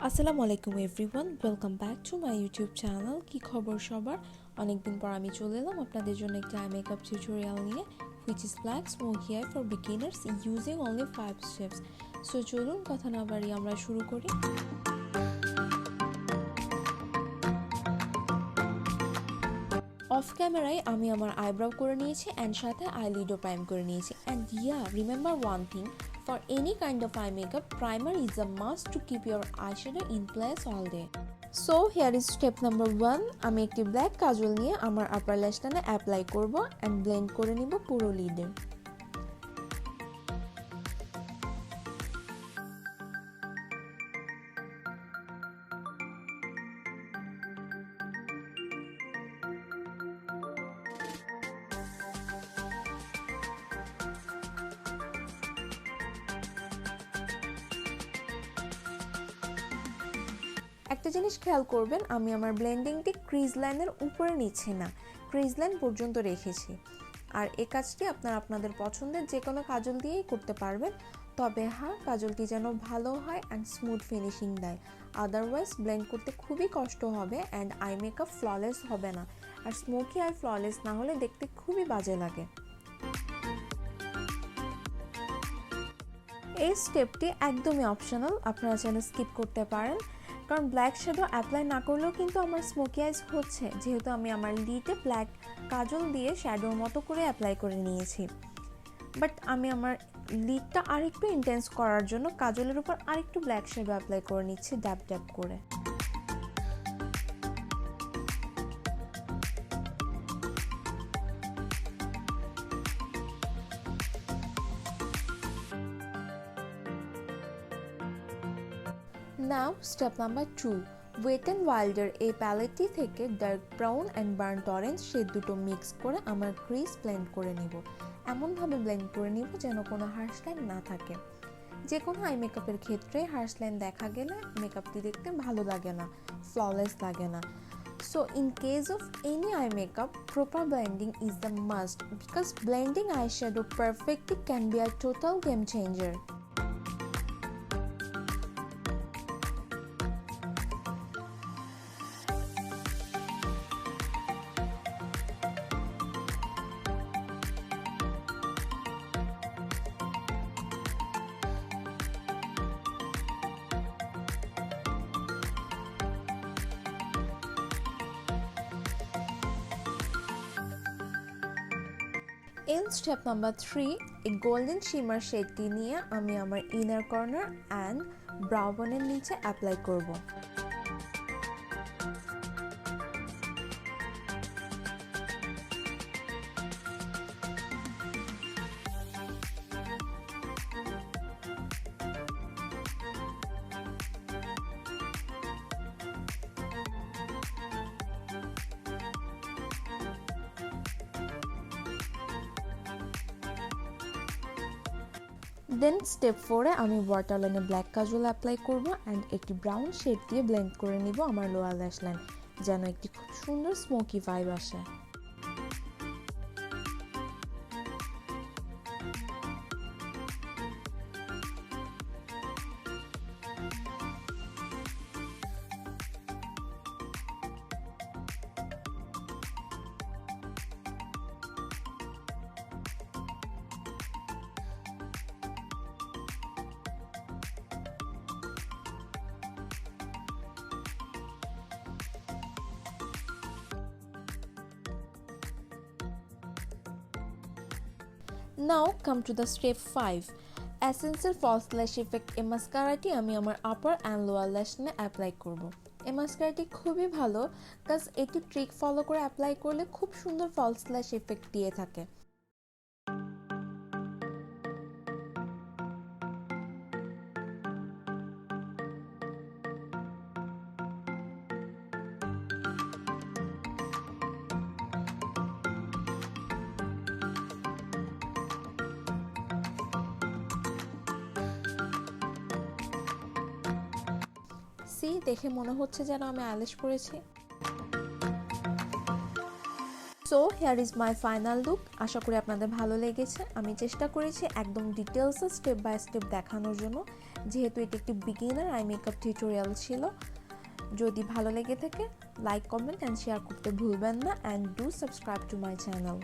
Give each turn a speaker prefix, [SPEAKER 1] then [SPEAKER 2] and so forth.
[SPEAKER 1] আসসালামু আলাইকুম everyone, welcome back to my YouTube channel. কি খবর সবার? অনেকদিন পর আমি চলে এলাম আপনাদের জন্য একটা আই মেকআপ টিউটোরিয়াল নিয়ে, which is black smoky eye for beginners using only 5 steps. So চলুন কথা না বাড়িয়ে আমরা শুরু করি। অফ ক্যামেরায় আমি আমার আইব্রাউ করে নিয়েছি অ্যান্ড সাথে আইলিডও প্রাইম করে নিয়েছি। And remember one thing, for any kind of eye makeup, primer is a must to keep your eyeshadow in place all day. So here is step number 1. আমি একটি ব্ল্যাক কাজল নিয়ে আমার আপার ল্যাশ লাইনে অ্যাপ্লাই করব অ্যান্ড ব্লেন্ড করে নিব পুরো লিডে। একটা জিনিস খেয়াল করবেন, আমি আমার ব্লেন্ডিংটি ক্রিজ লাইনের উপরে নিচ্ছি না, ক্রিজ লাইন পর্যন্ত রেখেছি। আর এই কাজটি আপনারা আপনাদের পছন্দের যে কোনো কাজল দিয়েই করতে পারবেন, তবে কাজলটি যেন ভালো হয় অ্যান্ড স্মুথ ফিনিশিং দেয়, আদারওয়াইজ ব্লেন্ড করতে খুবই কষ্ট হবে অ্যান্ড আই মেকআপ ফ্ললেস হবে না। আর স্মোকি আই ফ্ললেস না হলে দেখতে খুবই বাজে লাগে। এই স্টেপটি একদমই অপশনাল, আপনারা চাইলে স্কিপ করতে পারেন, কারণ ব্ল্যাক শ্যাডো অ্যাপ্লাই না করলেও কিন্তু আমার স্মোকি আইজ হচ্ছে, যেহেতু আমি আমার লিডে ব্ল্যাক কাজল দিয়ে শ্যাডোর মতো করে অ্যাপ্লাই করে নিয়েছি। বাট আমি আমার লিডটা আরেকটু ইন্টেন্স করার জন্য কাজলের উপর আরেকটু ব্ল্যাক শ্যাডো অ্যাপ্লাই করে নিচ্ছি ড্যাব ড্যাব করে। Now step number 2, wet and ওয়াইল্ডের এই প্যালেটটি থেকে dark brown and burnt orange সে দুটো মিক্স করে আমার ক্রিজ ব্লেন্ড করে নিব। এমনভাবে ব্লেন্ড করে নিব যেন কোনো হার্শ লাইন না থাকে। যে কোনো আই মেকআপের ক্ষেত্রে হার্শ লাইন দেখা গেলে মেকআপটি দেখতে ভালো লাগে না, ফ্ললেস লাগে না। So in case of any eye makeup, proper blending is the must, because blending eyeshadow perfectly can be a total game changer. In step number 3, এই গোল্ডেন শিমার শেডটি নিয়ে আমি আমার ইনার কর্নার অ্যান্ড ব্রাউ বোনের নিচে apply করব। Then step 4-এ আমি ওয়াটারলাইনে black কাজল apply করব and একটি ব্রাউন শেড দিয়ে ব্লেন্ড করে নিব আমার লোয়ার ল্যাশ লাইন, যেন একটি খুব সুন্দর স্মোকি ভাইব আসে। Now come to the step 5, Essential False Lash Effect। এই মাস্কারাটি আমি আমার আপার অ্যান্ড লোয়ার ল্যাশ লাইনে অ্যাপ্লাই করব। এই মাস্কারাটি খুবই ভালো, কাজ এটি ট্রিক ফলো করে অ্যাপ্লাই করলে খুব সুন্দর ফলস ল্যাশ ইফেক্ট দিয়ে থাকে। দেখে মনে হচ্ছে যেন আমি আইল্যাশ করেছি। So so here is my final look. আশা করি আপনাদের ভালো লেগেছে। আমি চেষ্টা করেছি একদম ডিটেলসে স্টেপ বাই স্টেপ দেখানোর জন্য, যেহেতু এটি একটি বিগিনার আই মেকআপ টিউটোরিয়াল ছিল। যদি ভালো লেগে থাকে লাইক, কমেন্ট অ্যান্ড শেয়ার করতে ভুলবেন না, and do subscribe to my channel.